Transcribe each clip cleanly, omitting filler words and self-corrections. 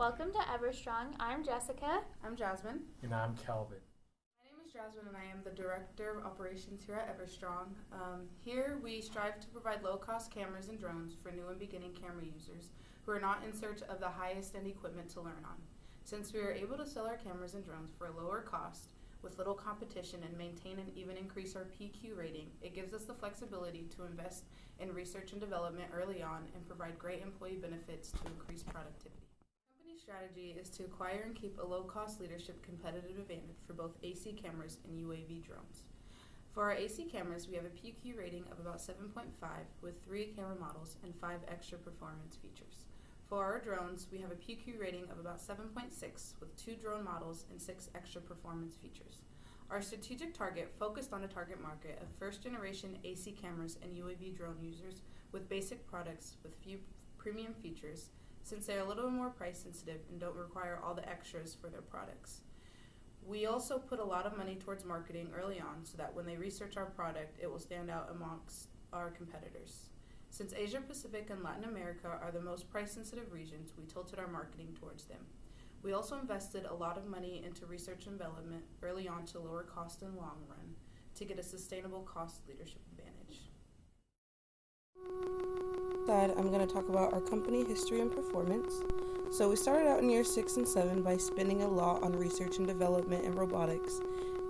Welcome to Everstrong. I'm Jessica. I'm Jasmine. And I'm Calvin. My name is Jasmine and I am the Director of Operations here at Everstrong. Here we strive to provide low-cost cameras and drones for new and beginning camera users who are not in search of the highest end equipment to learn on. Since we are able to sell our cameras and drones for a lower cost with little competition and maintain and even increase our PQ rating, it gives us the flexibility to invest in research and development early on and provide great employee benefits to increase productivity. Company strategy is to acquire and keep a low-cost leadership competitive advantage for both AC cameras and UAV drones. For our AC cameras, we have a PQ rating of about 7.5 with 3 camera models and 5 extra performance features. For our drones, we have a PQ rating of about 7.6 with 2 drone models and 6 extra performance features. Our strategic target focused on a target market of first-generation AC cameras and UAV drone users with basic products with few premium features, since they are a little more price sensitive and don't require all the extras for their products. We also put a lot of money towards marketing early on so that when they research our product, it will stand out amongst our competitors. Since Asia Pacific and Latin America are the most price sensitive regions, we tilted our marketing towards them. We also invested a lot of money into research and development early on to lower cost in the long run to get a sustainable cost leadership advantage. I'm going to talk about our company history and performance. So we started out in year 6 and 7 by spending a lot on research and development and robotics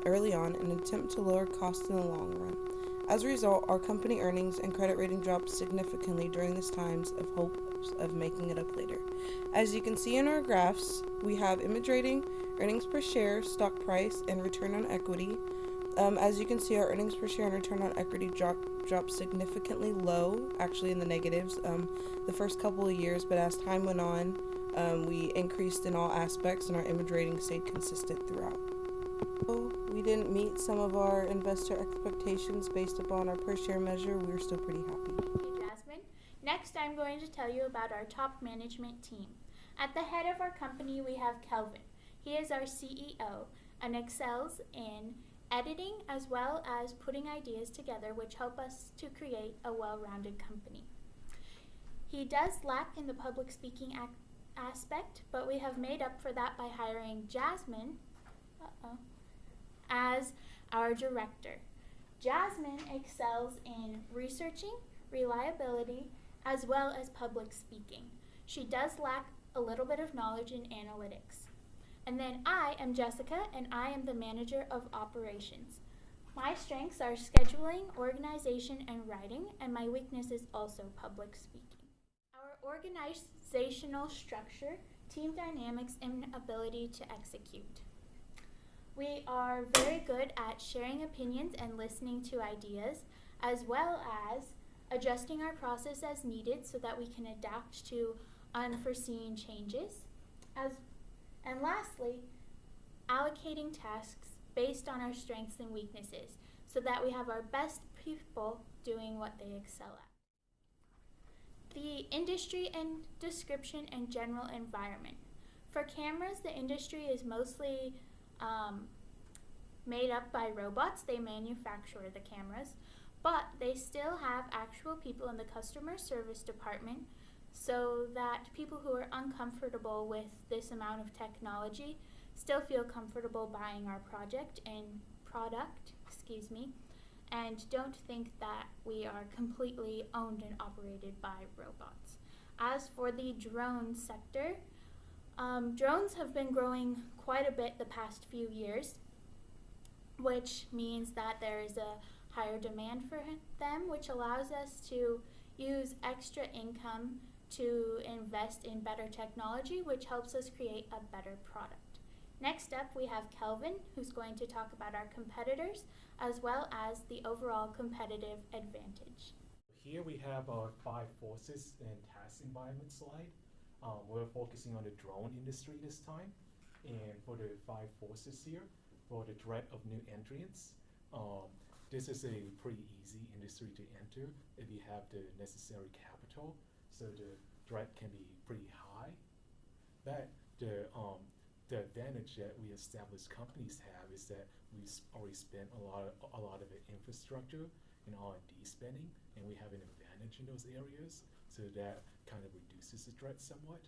early on in an attempt to lower costs in the long run. As a result, our company earnings and credit rating dropped significantly during these times of hopes of making it up later. As you can see in our graphs, we have image rating, earnings per share, stock price, and return on equity. As you can see, our earnings per share and return on equity dropped significantly low, actually in the negatives, the first couple of years, but as time went on, we increased in all aspects and our image rating stayed consistent throughout. We didn't meet some of our investor expectations based upon our per share measure. We were still pretty happy. Thank you, Jasmine. Next, I'm going to tell you about our top management team. At the head of our company, we have Kelvin. He is our CEO and excels in editing as well as putting ideas together which help us to create a well-rounded company. He does lack in the public speaking aspect, but we have made up for that by hiring Jasmine as our director. Jasmine excels in researching, reliability, as well as public speaking. She does lack a little bit of knowledge in analytics. And then I am Jessica, and I am the manager of operations. My strengths are scheduling, organization, and writing, and my weakness is also public speaking. Our organizational structure, team dynamics, and ability to execute. We are very good at sharing opinions and listening to ideas, as well as adjusting our process as needed so that we can adapt to unforeseen changes. And lastly, allocating tasks based on our strengths and weaknesses so that we have our best people doing what they excel at. The industry and description and general environment. For cameras, the industry is mostly made up by robots. They manufacture the cameras, but they still have actual people in the customer service department so that people who are uncomfortable with this amount of technology still feel comfortable buying our product and don't think that we are completely owned and operated by robots. As for the drone sector, drones have been growing quite a bit the past few years, which means that there is a higher demand for them, which allows us to use extra income to invest in better technology, which helps us create a better product. Next up, we have Kelvin, who's going to talk about our competitors, as well as the overall competitive advantage. Here we have our 5 forces and task environment slide. We're focusing on the drone industry this time. And for the 5 forces here, for the threat of new entrants, this is a pretty easy industry to enter if you have the necessary capital, so the threat can be pretty high. But the advantage that we established companies have is that we already spent a lot of the infrastructure and R&D spending, and we have an advantage in those areas, so that kind of reduces the threat somewhat.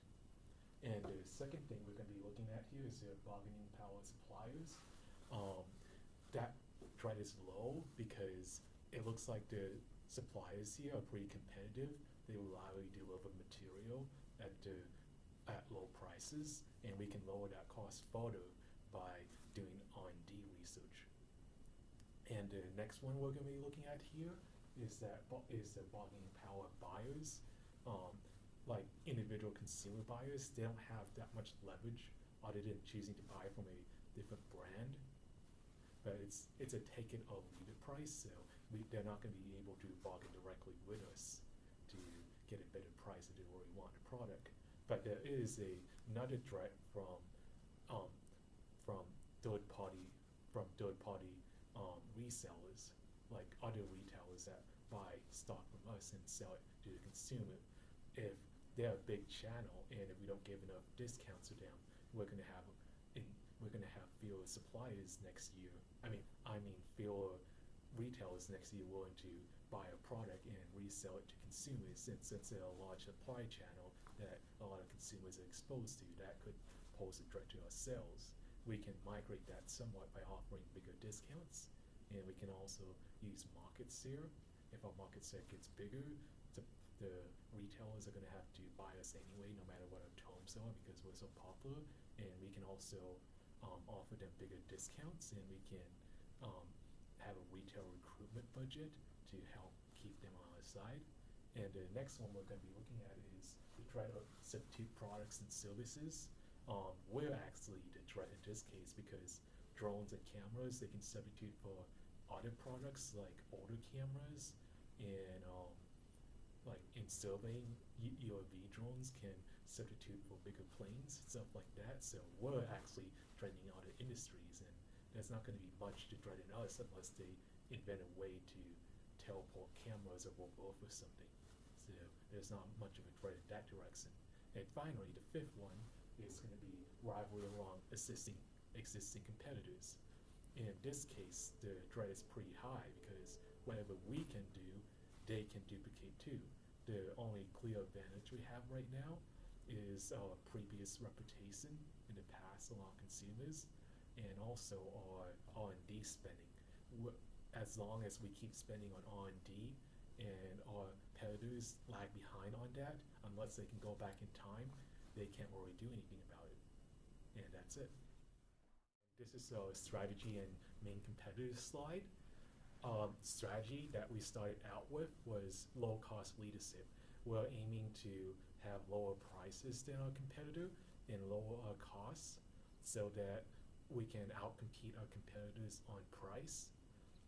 And the second thing we're going to be looking at here is the bargaining power of suppliers. That threat is low because it looks like the suppliers here are pretty competitive. They reliably deliver material at low prices, and we can lower that cost further by doing R&D research. And the next one we're going to be looking at here is the bargaining power of buyers. Like individual consumer buyers, they don't have that much leverage other than choosing to buy from a different brand. But it's a take it or leave it price, so they're not going to be able to bargain directly with us to get a better price if they already want the product. But there is another threat from third party resellers, like other retailers that buy stock from us and sell it to the consumer. If they're a big channel, and if we don't give enough discounts to them, we're gonna have fewer suppliers next year. I mean fewer retailers next year willing to buy a product and resell it to consumers, since they're a large supply channel that a lot of consumers are exposed to. That could pose a threat to our sales. We can migrate that somewhat by offering bigger discounts, and we can also use market share. If our market share gets bigger, the retailers are going to have to buy us anyway, no matter what our terms are, because we're so popular. And we can also offer them bigger discounts, and we can have a retail recruitment budget to help keep them on our side. And the next one we're going to be looking at is to try to substitute products and services. We're actually the threat in this case, because drones and cameras, they can substitute for other products like older cameras, and like in surveying, UAV drones can substitute for bigger planes, stuff like that. So we're actually threatening other industries, and there's not going to be much to threaten us unless they invent a way to teleport cameras or roll off or something. So there's not much of a threat in that direction. And finally, the fifth one is going to be rivalry along existing competitors. In this case, the threat is pretty high because whatever we can do, they can duplicate too. The only clear advantage we have right now is our previous reputation in the past along consumers, and also our R&D spending. As long as we keep spending on R&D and our competitors lag behind on that, unless they can go back in time, they can't really do anything about it. And that's it. This is our strategy and main competitors slide. Strategy that we started out with was low cost leadership. We're aiming to have lower prices than our competitor and lower our costs so that we can outcompete our competitors on price.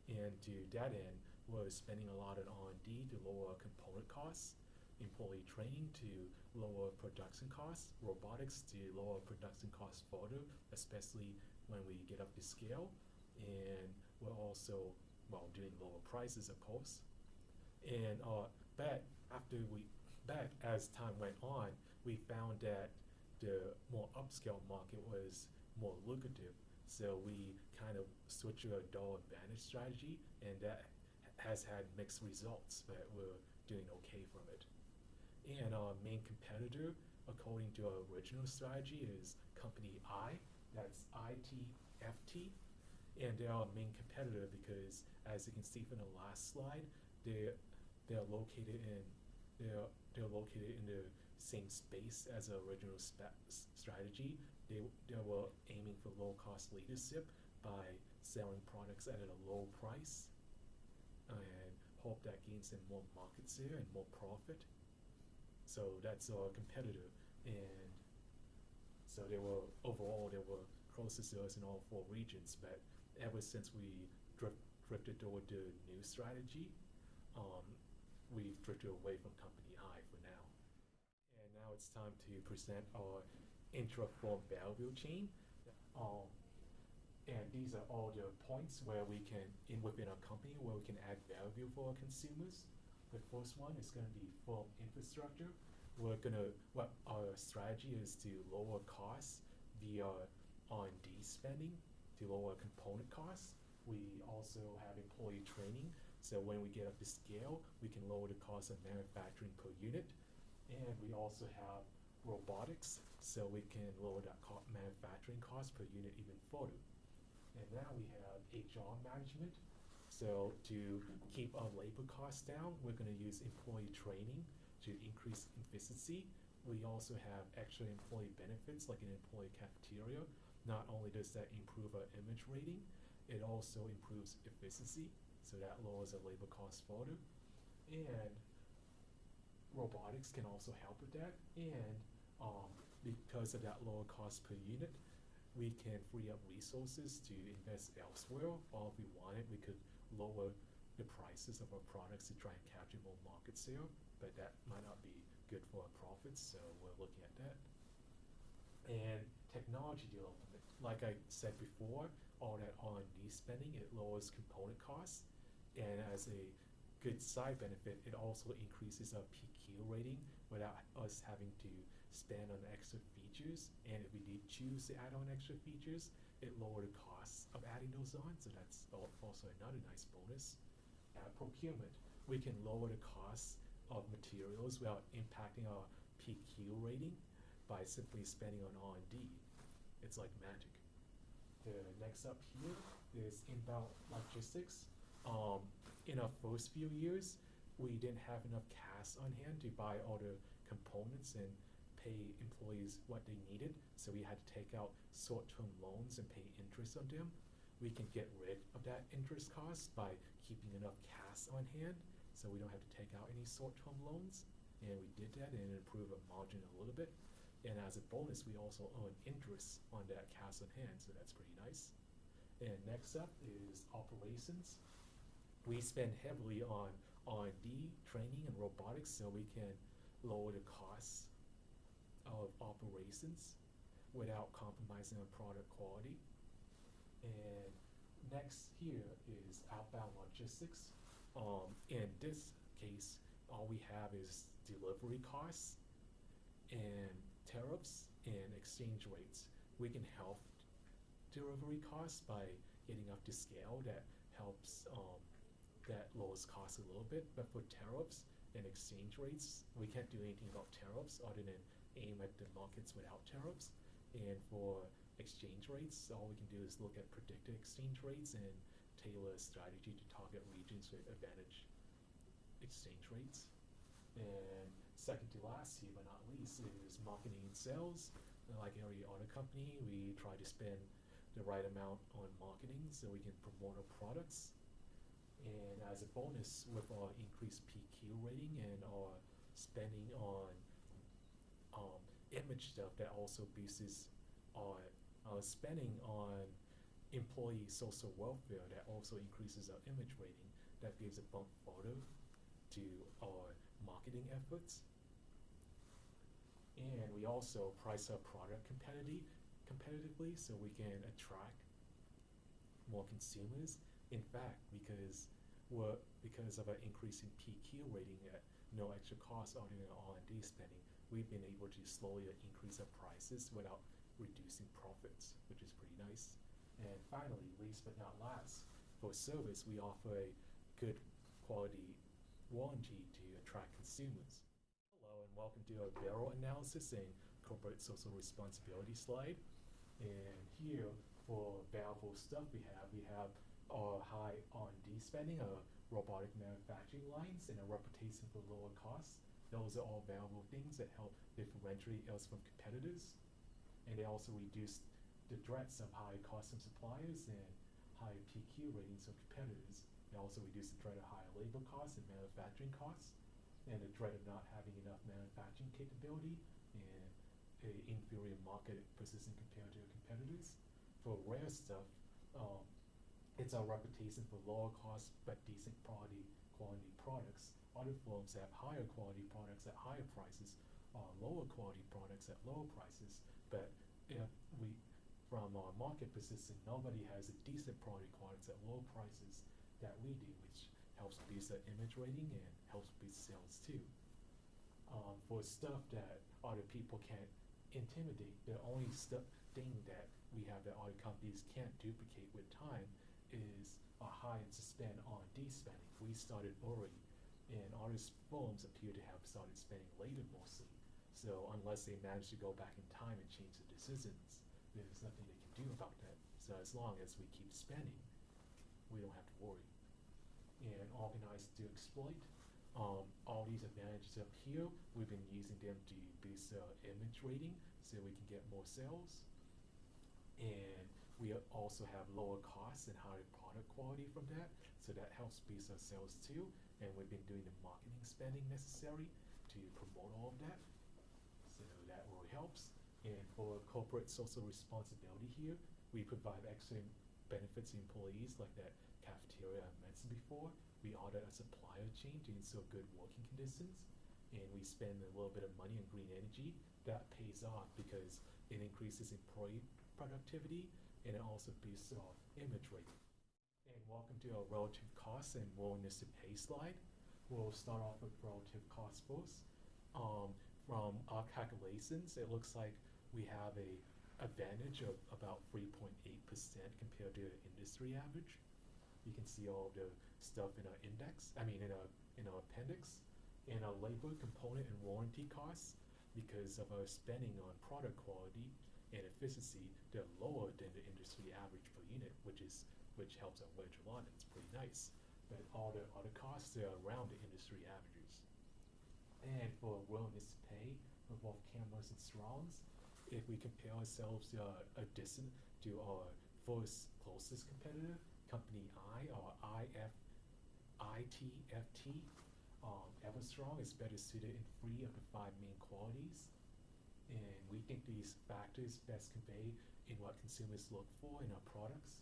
And to that end, we're spending a lot on R&D to lower our component costs, employee training to lower production costs, robotics to lower production costs further, especially when we get up to scale. And we're also doing lower prices, of course. And but as time went on, we found that the more upscale market was more lucrative. So we kind of switched to a dollar advantage strategy, and that has had mixed results, but we're doing okay from it. And our main competitor, according to our original strategy, is Company I. That's ITFT. And they're our main competitor because, as you can see from the last slide, they're located in the same space as our original strategy. They were aiming for low cost leadership by selling products at a low price, and hope that gains them more market share and more profit. So that's our competitor. And so they were closest to us in all 4 regions, but ever since we drifted toward the new strategy, we've drifted away from Company I for now. And now it's time to present our intra-firm value chain. And these are all the points where we can, within our company, where we can add value for our consumers. The first one is going to be firm infrastructure. Our strategy is to lower costs via R&D spending to lower component costs. We also have employee training, so when we get up to scale, we can lower the cost of manufacturing per unit. And we also have robotics, so we can lower that manufacturing cost per unit even further. And now we have HR management. So to keep our labor costs down, we're going to use employee training to increase efficiency. We also have extra employee benefits like an employee cafeteria. Not only does that improve our image rating, it also improves efficiency, so that lowers our labor costs further. And robotics can also help with that. And because of that lower cost per unit, we can free up resources to invest elsewhere, or if we wanted, we could lower the prices of our products to try and capture more market share, but that might not be good for our profits, so we're looking at that. And technology development, like I said before, all that R&D spending, it lowers component costs, and as a good side benefit, it also increases our PQ rating without us having to spend on extra features. And if we did choose to add on extra features, it lowered the costs of adding those on, so that's also another nice bonus. Procurement, we can lower the costs of materials without impacting our PQ rating by simply spending on R&D. It's like magic. The next up here is inbound logistics. In our first few years, we didn't have enough cash on hand to buy all the components and pay employees what they needed, so we had to take out short-term loans and pay interest on them. We can get rid of that interest cost by keeping enough cash on hand, so we don't have to take out any short-term loans. And we did that, and it improved our margin a little bit. And as a bonus, we also earn interest on that cash on hand, so that's pretty nice. And next up is operations. We spend heavily on R&D, training, and robotics, so we can lower the costs of operations without compromising on product quality. And next here is outbound logistics. In this case, all we have is delivery costs and tariffs and exchange rates. We can help delivery costs by getting up to scale. That helps, that lowers costs a little bit. But for tariffs and exchange rates, we can't do anything about tariffs other than aim at the markets without tariffs. And for exchange rates, all we can do is look at predicted exchange rates and tailor a strategy to target regions with advantage exchange rates. And second to last here but not least is marketing and sales. And like every other company, we try to spend the right amount on marketing so we can promote our products. And as a bonus, with our increased PQ rating and our spending on image stuff, that also boosts our spending on employee social welfare, that also increases our image rating. That gives a bump further to our marketing efforts. And we also price our product competitively so we can attract more consumers. In fact, because of our increasing PQ rating at no extra cost other than R&D spending, we've been able to slowly increase our prices without reducing profits, which is pretty nice. And finally, least but not last, for service, we offer a good quality warranty to attract consumers. Hello and welcome to our barrel analysis and corporate social responsibility slide. And here for valuable stuff we have our high R&D spending, our robotic manufacturing lines, and a reputation for lower costs. Those are all valuable things that help differentiate us from competitors. And they also reduce the threats of high costs from suppliers and high PQ ratings of competitors. They also reduce the threat of higher labor costs and manufacturing costs, and the threat of not having enough manufacturing capability and an inferior market position compared to competitors. For rare stuff, it's our reputation for lower cost but decent quality products. Other firms have higher quality products at higher prices, lower quality products at lower prices. But if from our market position, nobody has a decent quality products at low prices that we do, which helps boost our image rating and helps boost sales too. For stuff that other people can't intimidate, the only thing that we have that other companies can't duplicate with time is a high and suspend R&D spending. We started early, and other firms appear to have started spending later mostly. So unless they manage to go back in time and change the decisions, there's nothing they can do about that. So as long as we keep spending, we don't have to worry. And organize to exploit. All these advantages up here, we've been using them to boost image rating so we can get more sales. And we also have lower costs and higher product quality from that, so that helps boost our sales too. And we've been doing the marketing spending necessary to promote all of that, so that really helps. And for corporate social responsibility here, we provide extra benefits to employees, like that cafeteria I mentioned before. We audit a supplier chain to ensure good working conditions, and we spend a little bit of money on green energy. That pays off because it increases employee productivity, and it also boosts our image rating. And welcome to our relative costs and willingness to pay slide. We'll start off with relative costs first. From our calculations, it looks like we have a advantage of about 3.8% compared to the industry average. You can see all the stuff in our index, in our appendix. And our labor component and warranty costs, because of our spending on product quality and efficiency, they're lower than the industry average per unit, which helps our wedge a lot. It's pretty nice. But all the other costs, they're around the industry averages. And for willingness to pay for both cameras and strongs, if we compare ourselves to our first closest competitor, Company I, or ITFT, Everstrong is better suited in 3 of the 5 main qualities. And we think these factors best convey in what consumers look for in our products.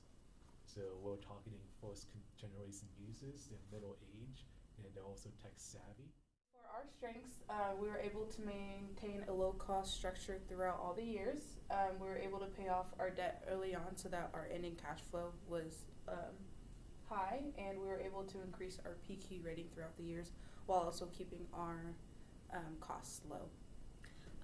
So we're targeting first generation users, they're middle age, and they're also tech savvy. For our strengths, we were able to maintain a low-cost structure throughout all the years. We were able to pay off our debt early on so that our ending cash flow was high, and we were able to increase our PQ rating throughout the years while also keeping our costs low.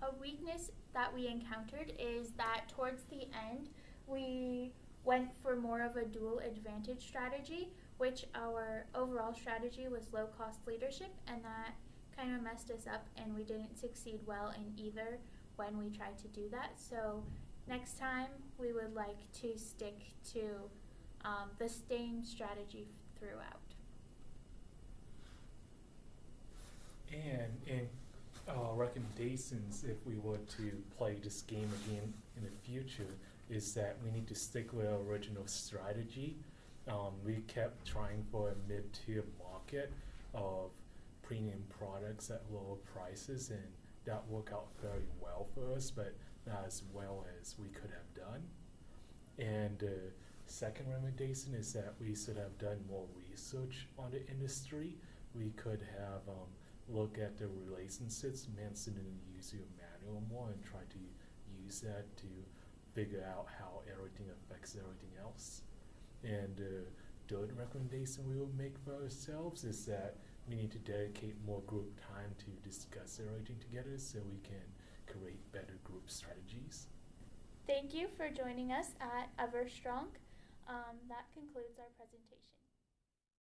A weakness that we encountered is that towards the end, we went for more of a dual advantage strategy, which our overall strategy was low-cost leadership, and that kind of messed us up, and we didn't succeed well in either when we tried to do that. So next time, we would like to stick to the same strategy throughout. And in recommendations, if we were to play this game again in the future, is that we need to stick with our original strategy. We kept trying for a mid-tier market of premium products at lower prices, and that worked out very well for us, but not as well as we could have done. And second recommendation is that we should have done more research on the industry. We could have looked at the relationships mentioned in the user manual more and try to use that to figure out how everything affects everything else. And the third recommendation we will make for ourselves is that we need to dedicate more group time to discuss everything together so we can create better group strategies. Thank you for joining us at Everstrong. That concludes our presentation.